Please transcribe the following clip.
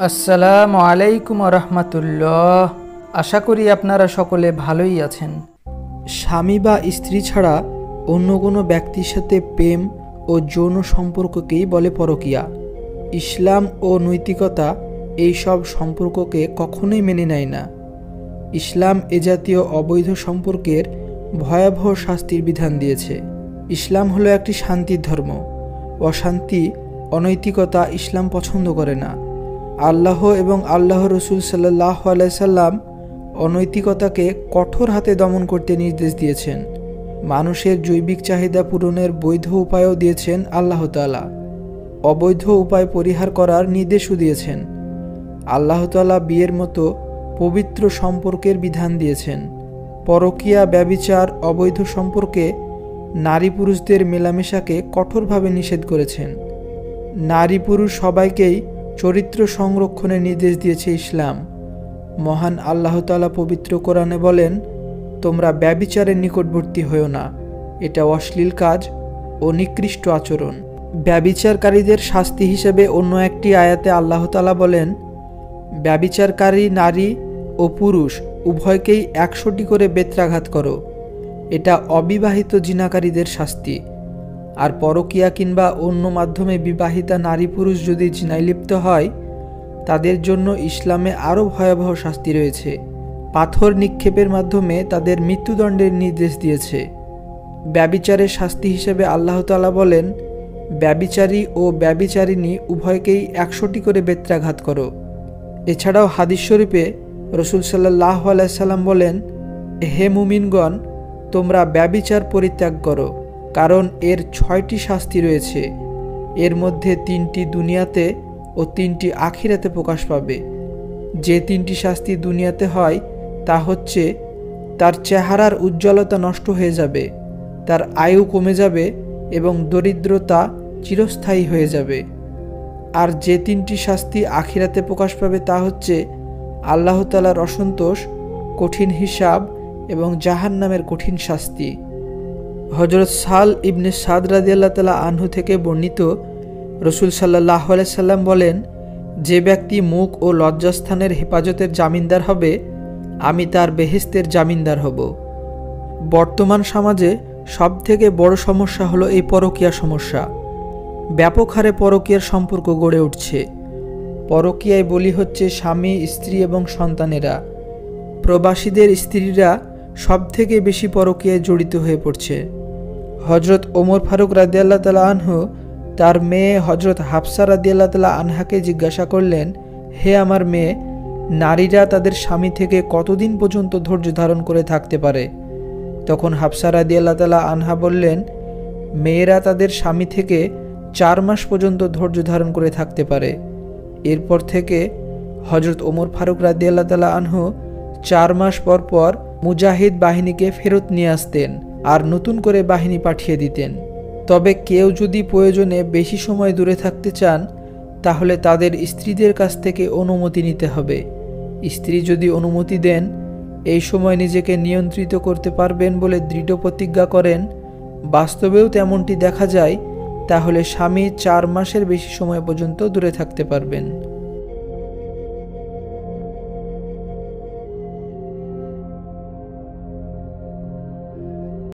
আসসালামু আলাইকুম রহমতুল্লাহ। আশা করি আপনারা সকলে ভালোই আছেন। স্বামী বা স্ত্রী ছাড়া অন্য কোনো ব্যক্তির সাথে প্রেম ও যৌন সম্পর্ককেই বলে পরকীয়া। ইসলাম ও নৈতিকতা এই সব সম্পর্ককে কখনোই মেনে নেয় না। ইসলাম এ জাতীয় অবৈধ সম্পর্কের ভয়াবহ শাস্তির বিধান দিয়েছে। ইসলাম হলো একটি শান্তির ধর্ম। অশান্তি, অনৈতিকতা ইসলাম পছন্দ করে না। আল্লাহ এবং আল্লাহ রসুল সাল্লাল্লাহু আলাইহি সাল্লাম অনৈতিকতাকে কঠোর হাতে দমন করতে নির্দেশ দিয়েছেন। মানুষের জৈবিক চাহিদা পূরণের বৈধ উপায়ও দিয়েছেন আল্লাহ তাআলা। অবৈধ উপায় পরিহার করার নির্দেশও দিয়েছেন। আল্লাহ তাআলা বিয়ের মতো পবিত্র সম্পর্কের বিধান দিয়েছেন। পরকীয়া, ব্যভিচার, অবৈধ সম্পর্কে নারী পুরুষদের মেলামেশাকে কঠোরভাবে নিষেধ করেছেন। নারী পুরুষ সবাইকেই চরিত্র সংরক্ষণের নির্দেশ দিয়েছে ইসলাম। মহান আল্লাহ তাআলা পবিত্র কোরআনে বলেন, তোমরা ব্যভিচারের নিকটবর্তী হও না, এটা অশ্লীল কাজ ও নিকৃষ্ট আচরণ। ব্যভিচারকারীদের শাস্তি হিসেবে অন্য একটি আয়াতে আল্লাহ তাআলা বলেন, ব্যভিচারকারী নারী ও পুরুষ উভয়কেই 100টি করে বেত্রাঘাত করো, এটা অবিবাহিত জিনাকারীদের শাস্তি। আর পরকীয়া কিংবা অন্য মাধ্যমে বিবাহিতা নারী পুরুষ যদি জিনায় লিপ্ত হয়, তাদের জন্য ইসলামে আরও ভয়াবহ শাস্তি রয়েছে। পাথর নিক্ষেপের মাধ্যমে তাদের মৃত্যুদণ্ডের নির্দেশ দিয়েছে। ব্যভিচারের শাস্তি হিসেবে আল্লাহ তাআলা বলেন, ব্যভিচারী ও ব্যভিচারিণী উভয়কেই 100টি করে বেত্রাঘাত করো। এছাড়াও হাদিস শরীফে রসুল সাল্লাল্লাহু আলাইহি সাল্লাম বলেন, হে মুমিনগণ, তোমরা ব্যভিচার পরিত্যাগ করো, কারণ এর 6টি শাস্তি রয়েছে। এর মধ্যে 3টি দুনিয়াতে ও 3টি আখিরাতে প্রকাশ পাবে। যে 3টি শাস্তি দুনিয়াতে হয় তা হচ্ছে, তার চেহারার উজ্জ্বলতা নষ্ট হয়ে যাবে, তার আয়ু কমে যাবে এবং দরিদ্রতা চিরস্থায়ী হয়ে যাবে। আর যে 3টি শাস্তি আখিরাতে প্রকাশ পাবে তা হচ্ছে আল্লাহ তাআলার অসন্তোষ, কঠিন হিসাব এবং জাহান্নামের কঠিন শাস্তি। হযরত সাল ইবনে সাদ রাদিয়াল্লাহু তাআলা আনহু থেকে বর্ণিত, রসুল সাল্লাল্লাহু আলাইহি সাল্লাম বলেন, যে ব্যক্তি মুখ ও লজ্জাস্থানের হেফাজতের জামিনদার হবে, আমি তার বেহেশতের জামিনদার হব। বর্তমান সমাজে সবথেকে বড় সমস্যা হলো এই পরকীয়া সমস্যা। ব্যাপক হারে পরকীয়ার সম্পর্ক গড়ে উঠছে। পরকীয়ায় বলি হচ্ছে স্বামী, স্ত্রী এবং সন্তানেরা। প্রবাসীদের স্ত্রীরা সবথেকে বেশি পরকীয়ায় জড়িত হয়ে পড়ছে। হযরত ওমর ফারুক রাদিয়াল্লাহু তাআলা আনহু তার মেয়ে হযরত হাফসা রাদিয়াল্লাহু তাআলা আনহাকে জিজ্ঞাসা করলেন, হে আমার মেয়ে, নারীরা তাদের স্বামী থেকে কতদিন পর্যন্ত ধৈর্য ধারণ করে থাকতে পারে? তখন হাফসা রাদিয়াল্লাহু তাআলা আনহা বললেন, মেয়েরা তাদের স্বামী থেকে 4 মাস পর্যন্ত ধৈর্য ধারণ করে থাকতে পারে। এরপর থেকে হযরত ওমর ফারুক রাদিয়াল্লাহু তাআলা আনহু 4 মাস পর পর মুজাহিদ বাহিনীকে ফেরত নিয়ে আসতেন আর নতুন করে বাহিনী পাঠিয়ে দিতেন। তবে কেউ যদি প্রয়োজনে বেশি সময় দূরে থাকতে চান, তাহলে তাদের স্ত্রীদের কাছ থেকে অনুমতি নিতে হবে। স্ত্রী যদি অনুমতি দেন, এই সময় নিজেকে নিয়ন্ত্রিত করতে পারবেন বলে দৃঢ় প্রতিজ্ঞা করেন, বাস্তবেও তেমনটি দেখা যায়, তাহলে স্বামী 4 মাসের বেশি সময় পর্যন্ত দূরে থাকতে পারবেন।